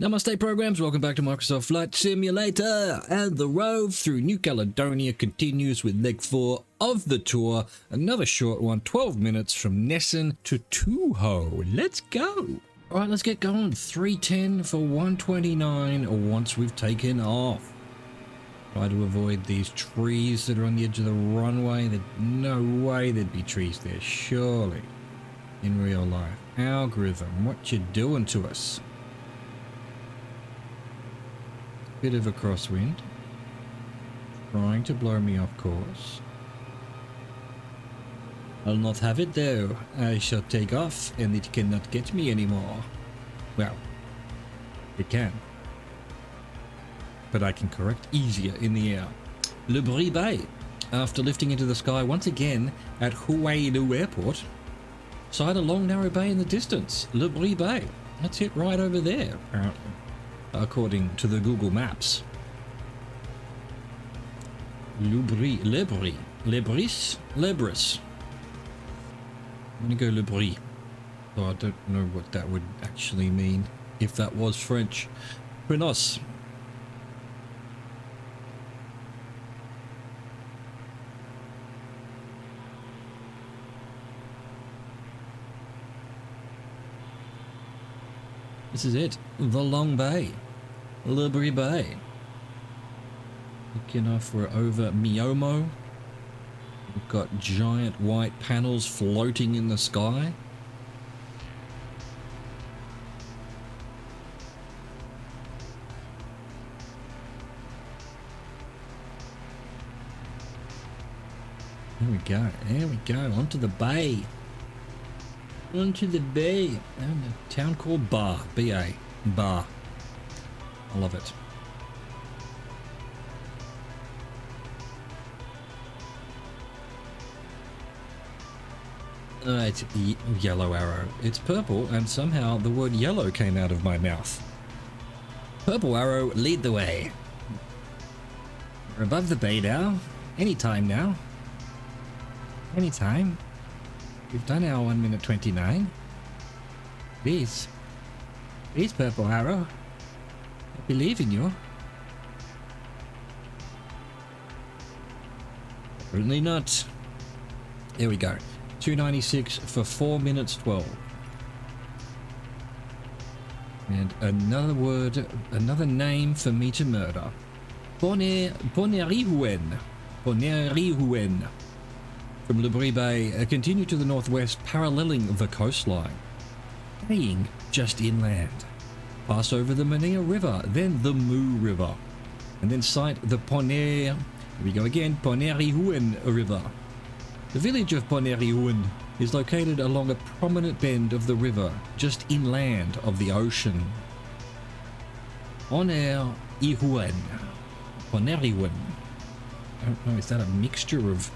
Namaste programs, welcome back to Microsoft Flight Simulator, and the Rove through New Caledonia continues with leg 4 of the tour. Another short one, 12 minutes from Nestled to Touho. Let's go! Alright, let's get going. 310 for 129 once we've taken off. Try to avoid these trees that are on the edge of the runway. There's no way there'd be trees there, surely. In real life. Algorithm, what you doing to us? Bit of a crosswind, trying to blow me off course. I'll not have it though. I shall take off and it cannot get me anymore. Well, it can. But I can correct easier in the air. Le Brie Bay, after lifting into the sky once again at Huailu Airport, sight a long narrow bay in the distance. Le Brie Bay. That's it right over there, apparently. According to the Google Maps. Lebris. I'm gonna go Lebris. So I don't know what that would actually mean, if that was French. Prenos. This is it, the long bay, Le Brie Bay. Looking off, we're over Miomo. We've got giant white panels floating in the sky. There we go, onto the bay. Onto the bay, and a town called Bar, B-A, Bar. I love it. It's yellow arrow. It's purple, and somehow the word yellow came out of my mouth. Purple arrow, lead the way. We're above the bay now. Anytime now. Anytime. We've done our 1 minute 29. Please. Please, Purple Arrow. I believe in you. Certainly not. There we go. 296 for 4 minutes 12. And another word, another name for me to murder. Ponerihuen. Ponerihuen. From Le Brie Bay, continue to the northwest, paralleling the coastline, staying just inland. Pass over the Mania River, then the Moo River, and then sight the here we go again, Ponerihuen River. The village of Ponerihuen is located along a prominent bend of the river, just inland of the ocean. Ponerihuen. Ponerihuen. I don't know, is that a mixture of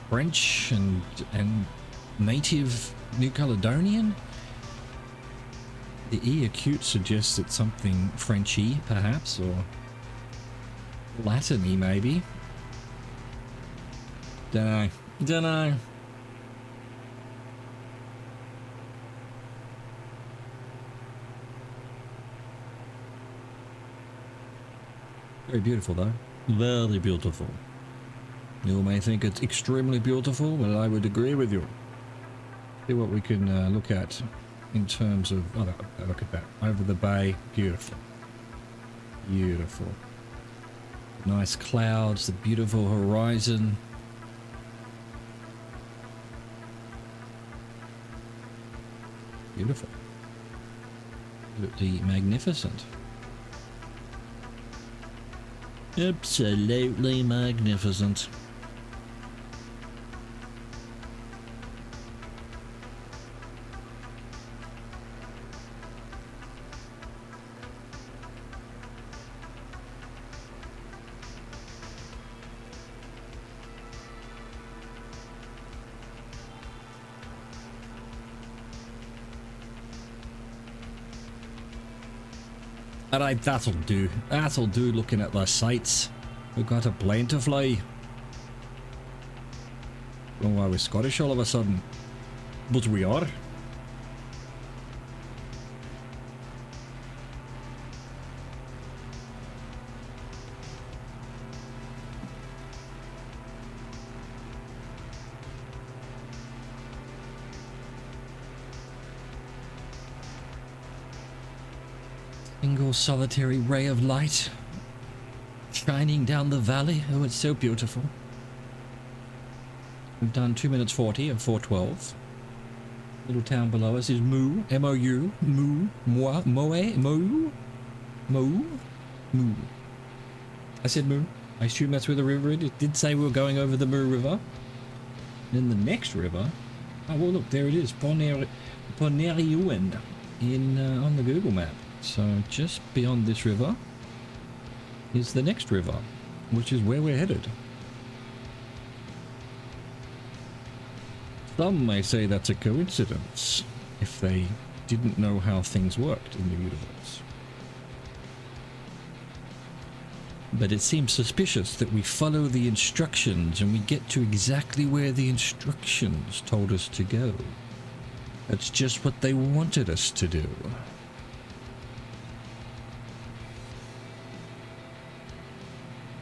French and native New Caledonian? The E acute suggests it's something Frenchy, perhaps, or Latin-y, maybe. Dunno. Very beautiful, though. Very beautiful. You may think it's extremely beautiful, but I would agree with you. See what we can look at in terms of... Oh, no, look at that. Over the bay. Beautiful. Beautiful. Nice clouds, the beautiful horizon. Beautiful. Absolutely magnificent. Absolutely magnificent. Alright, that'll do. That'll do looking at the sights. We've got a plane to fly. Don't know why we're Scottish all of a sudden. But we are. Single solitary ray of light shining down the valley. Oh, it's so beautiful. We've done 2 minutes 40 of 412. Little town below us is Moo, M-O-U, Moo, Moa, Moe, Moo, Moo, Moo. I said Moo. I assume that's where the river is. It did say we were going over the Moo River. And then the next river, oh well, look, there it is, Poneriuen in on the Google map. So just beyond this river is the next river, which is where we're headed. Some may say that's a coincidence if they didn't know how things worked in the universe. But it seems suspicious that we follow the instructions and we get to exactly where the instructions told us to go. That's just what they wanted us to do.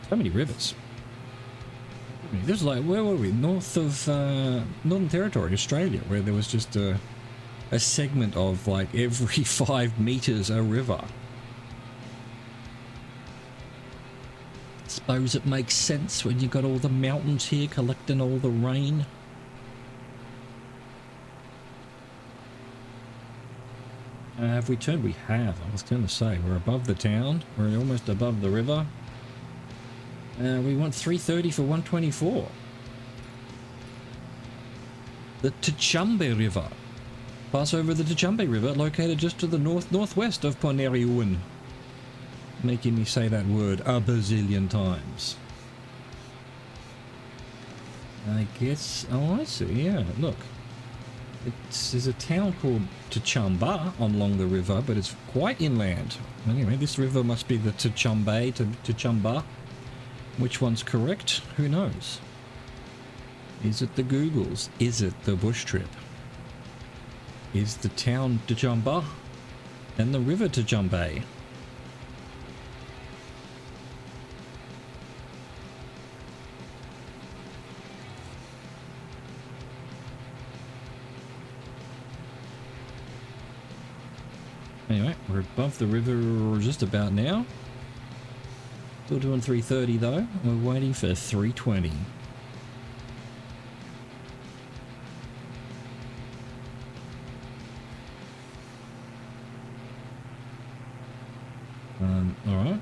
So many rivers. I mean, there's like, where were we? North of Northern Territory, Australia, where there was just a segment of like every 5 meters a river. Suppose it makes sense when you've got all the mountains here collecting all the rain. Have we turned? We have. I was going to say, we're above the town. We're almost above the river. We want 330 for 124. The Tchumbe River. Pass over the Tchumbe River, located just to the northwest of Poneriuen. Making me say that word a bazillion times. I guess... Oh, I see. Yeah, look. There's a town called Tchamba along the river, but it's quite inland. Anyway, this river must be the Tchumbe to Tchamba. Which one's correct? Who knows? Is it the Googles? Is it the bush trip? Is the town Tchamba and the river Tchumbe? Anyway, we're above the river just about now. Still doing 330 though. We're waiting for 320. Alright.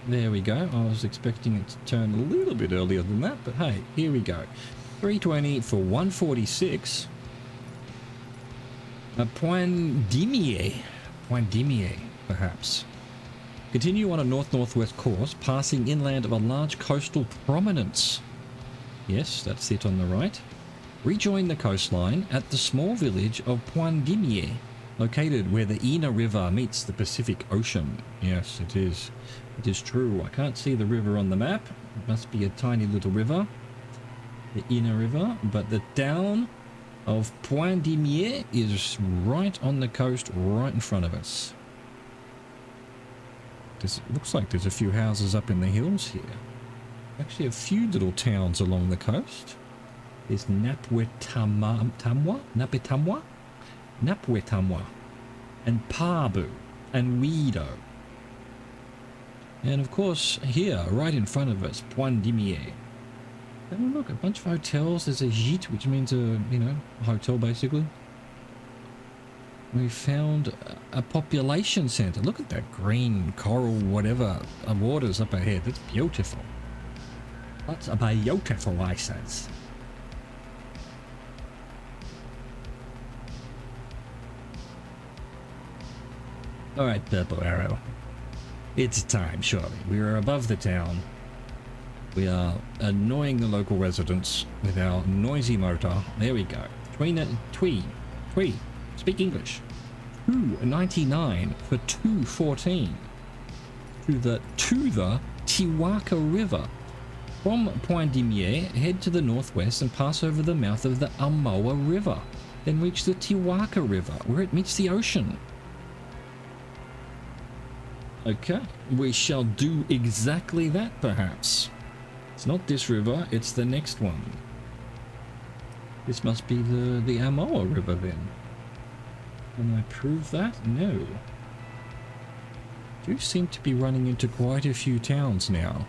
There we go. I was expecting it to turn a little bit earlier than that, but hey, here we go. 320 for 146. Point Dimier, perhaps. Continue on a north-northwest course, passing inland of a large coastal prominence. Yes, that's it on the right. Rejoin the coastline at the small village of Point Dimier, located where the Ina River meets the Pacific Ocean. Yes, it is. It is true. I can't see the river on the map. It must be a tiny little river. The Ina River, but the town of Point Dimier is right on the coast, right in front of us. It looks like there's a few houses up in the hills here. Actually, a few little towns along the coast. There's Napwetamwa, and Pabu, and Weedo. And of course, here, right in front of us, Point Dimier. And look, a bunch of hotels. There's a gîte, which means a hotel basically. We found a population center. Look at that green coral, whatever, waters up ahead. That's beautiful. That's a beautiful, I says. All right, Purple Arrow. It's time, surely. We are above the town. We are annoying the local residents with our noisy motor. There we go. Twee. Speak English. 299 for 214. To the Tiwaka River. From Point Dimier, head to the northwest and pass over the mouth of the Amoa River. Then reach the Tiwaka River, where it meets the ocean. Okay, we shall do exactly that, perhaps. It's not this river, it's the next one. This must be the Amoa River then. Can I prove that? No. do seem to be running into quite a few towns now.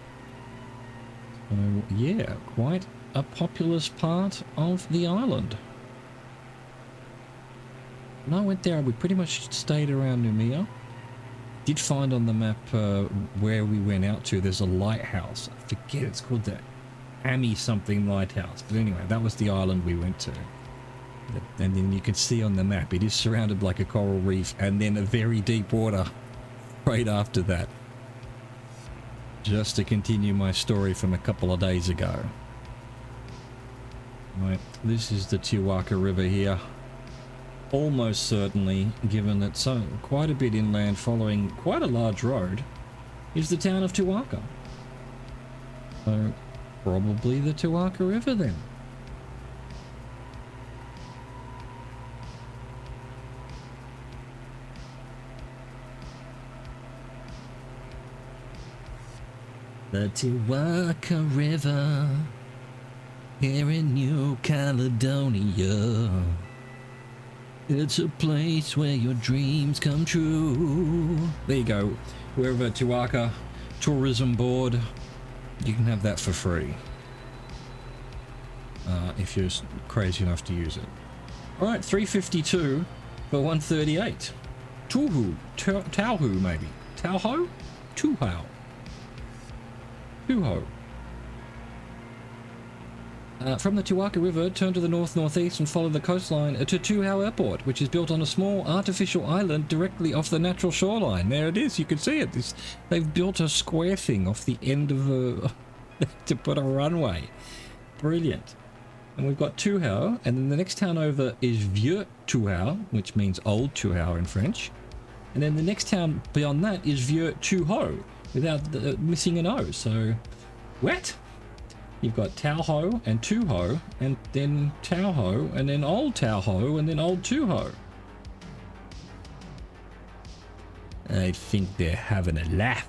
So yeah, quite a populous part of the island. When I went there, we pretty much stayed around Noumea. Did find on the map where we went out to, there's a lighthouse. I forget, it's called the Ami something lighthouse. But anyway, that was the island we went to. And then you can see on the map, it is surrounded like a coral reef and then a very deep water right after that. Just to continue my story from a couple of days ago. Right, this is the Touho River here. Almost certainly, given that so quite a bit inland following quite a large road, is the town of Touho. So probably the Touho River then. The Touho River, here in New Caledonia. It's a place where your dreams come true. There you go. Wherever Touho tourism board, you can have that for free. If you're crazy enough to use it. Alright, 352 for 138. Touho maybe. Touho? Touho. Touho. From the Touho River, turn to the north-northeast and follow the coastline to Touho Airport, which is built on a small artificial island directly off the natural shoreline. There it is, you can see it. They've built a square thing off the end of a... to put a runway. Brilliant. And we've got Touho, and then the next town over is Vieux Touho, which means old Touho in French. And then the next town beyond that is Vieux Touho, without missing an O, so... What? You've got Touho and Touho, and then Touho, and then Old Touho, and then Old Touho. I think they're having a laugh.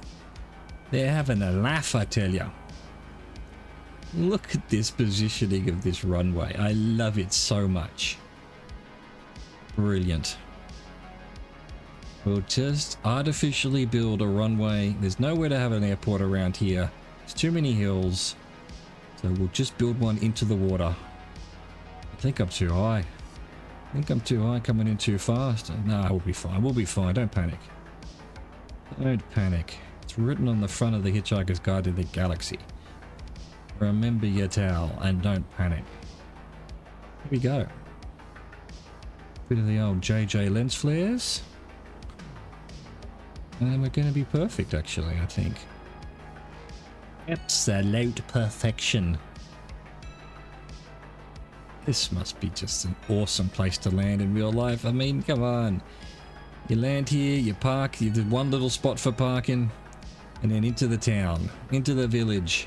They're having a laugh, I tell you. Look at this positioning of this runway. I love it so much. Brilliant. We'll just artificially build a runway. There's nowhere to have an airport around here. There's too many hills. So we'll just build one into the water. I think I'm too high. I think I'm too high, coming in too fast. No, we'll be fine. We'll be fine. Don't panic. Don't panic. It's written on the front of the Hitchhiker's Guide to the Galaxy. Remember your towel and don't panic. Here we go. Bit of the old JJ lens flares. And we're going to be perfect, actually, I think. Absolute perfection. This must be just an awesome place to land in real life. I mean, come on. You land here, you park, you did one little spot for parking, and then into the town, into the village.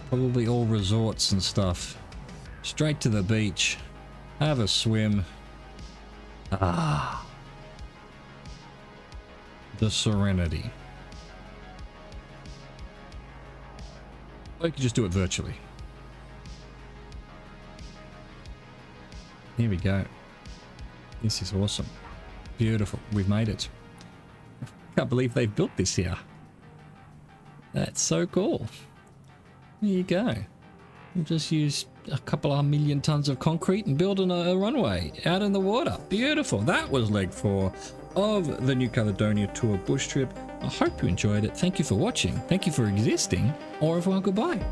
Probably all resorts and stuff. Straight to the beach. Have a swim. Ah. The serenity. Or you could just do it virtually. Here we go. This is awesome. Beautiful. We've made it. I can't believe they've built this here. That's so cool. There you go. We'll just use a couple of million tons of concrete and build a runway out in the water. Beautiful. That was leg 4 of the New Caledonia tour bush trip. I hope you enjoyed it. Thank you for watching. Thank you for existing. Au revoir, goodbye.